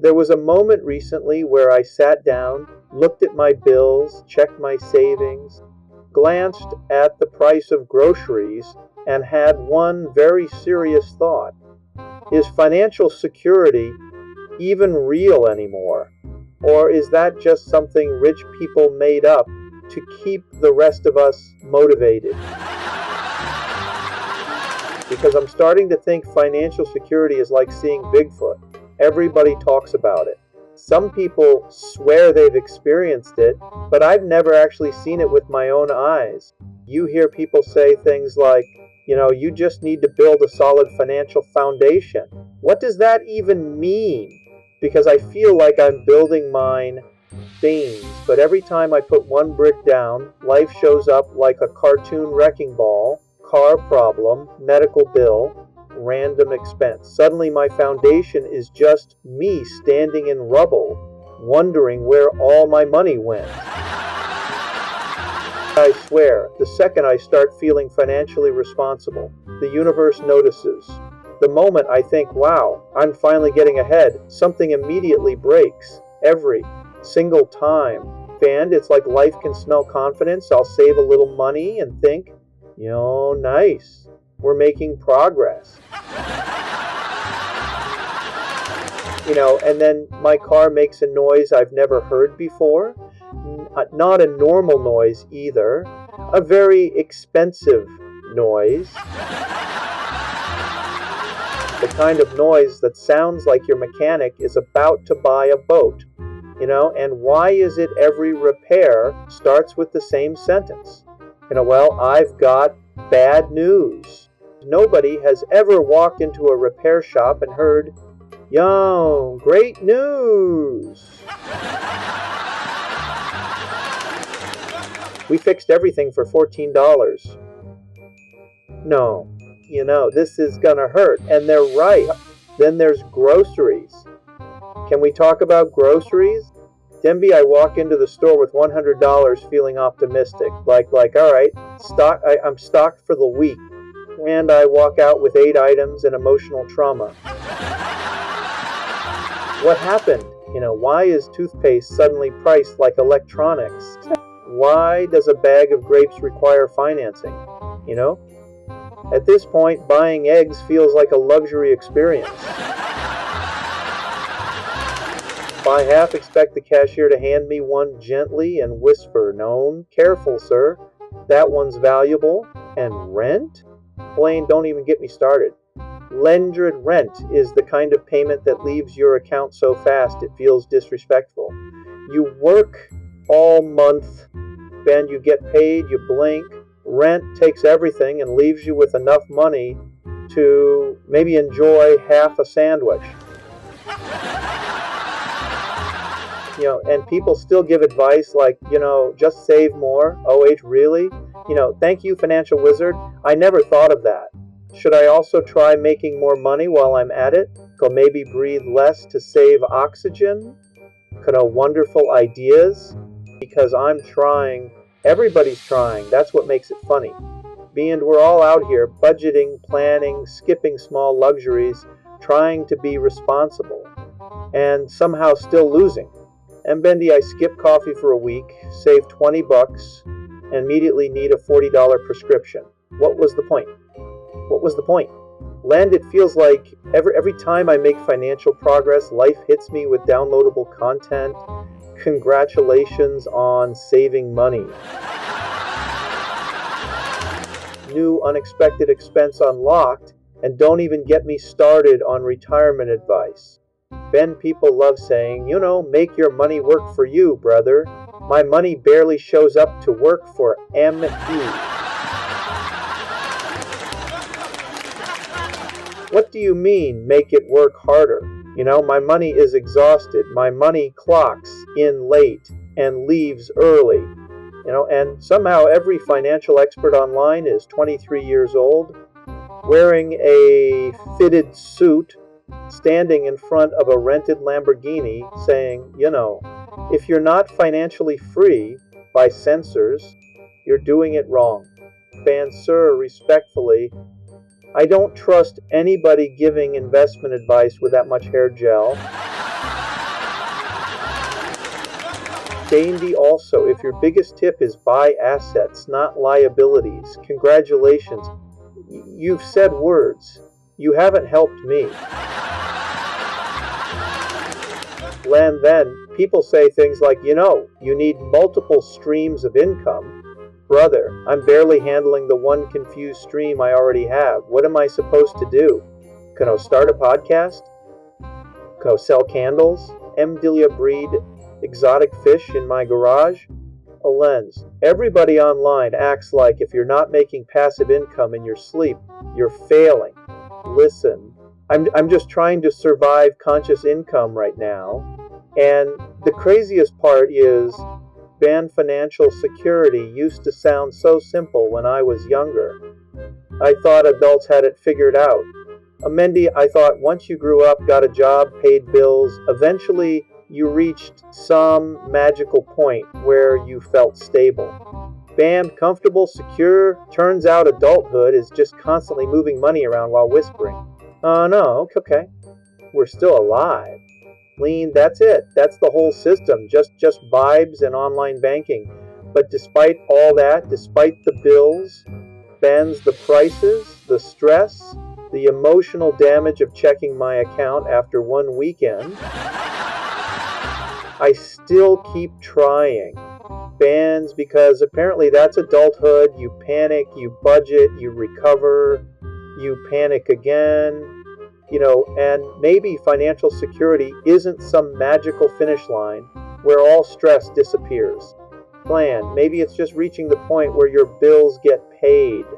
There was a moment recently where I sat down, looked at my bills, checked my savings, glanced at the price of groceries, and had one very serious thought. Is financial security even real anymore? Or is that just something rich people made up to keep the rest of us motivated? Because I'm starting to think financial security is like seeing Bigfoot. Everybody talks about it. Some people swear they've experienced it, but I've never actually seen it with my own eyes. You hear people say things like, you just need to build a solid financial foundation. What does that even mean? Because I feel like I'm building mine beans, but every time I put one brick down, life shows up like a cartoon wrecking ball, car problem, medical bill, random expense. Suddenly my foundation is just me standing in rubble, wondering where all my money went. I swear, the second I start feeling financially responsible, the universe notices. The moment I think, wow, I'm finally getting ahead, something immediately breaks. Every single time. And it's like life can smell confidence. I'll save a little money and think, nice. We're making progress. And then my car makes a noise I've never heard before. Not a normal noise either. A very expensive noise. The kind of noise that sounds like your mechanic is about to buy a boat. And why is it every repair starts with the same sentence? Well, I've got bad news. Nobody has ever walked into a repair shop and heard, yo, great news. We fixed everything for $14. No, this is gonna hurt. And they're right. Then there's groceries. Can we talk about groceries? Demby, I walk into the store with $100 feeling optimistic. Like, all right, I'm stocked for the week. And I walk out with 8 items and emotional trauma. What happened? Why is toothpaste suddenly priced like electronics? Why does a bag of grapes require financing? At this point, buying eggs feels like a luxury experience. I half expect the cashier to hand me one gently and whisper, "No, careful, sir. That one's valuable." And rent? Blaine, don't even get me started. Lendrid rent is the kind of payment that leaves your account so fast it feels disrespectful. You work all month, and you get paid, you blink. Rent takes everything and leaves you with enough money to maybe enjoy half a sandwich. And people still give advice like, just save more. OH, really? Thank you, financial wizard. I never thought of that. Should I also try making more money while I'm at it? Or maybe breathe less to save oxygen? Wonderful ideas? Because I'm trying. Everybody's trying. That's what makes it funny. And we're all out here budgeting, planning, skipping small luxuries, trying to be responsible, and somehow still losing. And Bendy, I skip coffee for a week, save $20, and immediately need a $40 prescription. What was the point? What was the point? Len, it feels like every time I make financial progress, life hits me with downloadable content. Congratulations on saving money. New unexpected expense unlocked, and don't even get me started on retirement advice. Ben, people love saying, make your money work for you, brother. My money barely shows up to work for ME. What do you mean, make it work harder? My money is exhausted. My money clocks in late and leaves early. And somehow every financial expert online is 23 years old, wearing a fitted suit, standing in front of a rented Lamborghini saying, if you're not financially free by censors, you're doing it wrong. And sir, respectfully, I don't trust anybody giving investment advice with that much hair gel. Dandy also, if your biggest tip is buy assets, not liabilities, congratulations. You've said words. You haven't helped me. Len, then, people say things like, you need multiple streams of income. Brother, I'm barely handling the one confused stream I already have. What am I supposed to do? Can I start a podcast? Can I sell candles? Mdelia breed exotic fish in my garage? A lens. Everybody online acts like if you're not making passive income in your sleep, you're failing. Listen, I'm just trying to survive conscious income right now. And the craziest part is ban financial security used to sound so simple when I was younger. I thought adults had it figured out. Amendi, I thought once you grew up, got a job, paid bills, eventually you reached some magical point where you felt stable. Bam, comfortable, secure. Turns out adulthood is just constantly moving money around while whispering. Oh no, okay. We're still alive. Lean, that's it. That's the whole system. Just vibes and online banking. But despite all that, despite the bills, bans, the prices, the stress, the emotional damage of checking my account after one weekend, I still keep trying. Bans, because apparently that's adulthood. You panic, you budget, you recover, you panic again. And maybe financial security isn't some magical finish line where all stress disappears. Plan. Maybe it's just reaching the point where your bills get paid.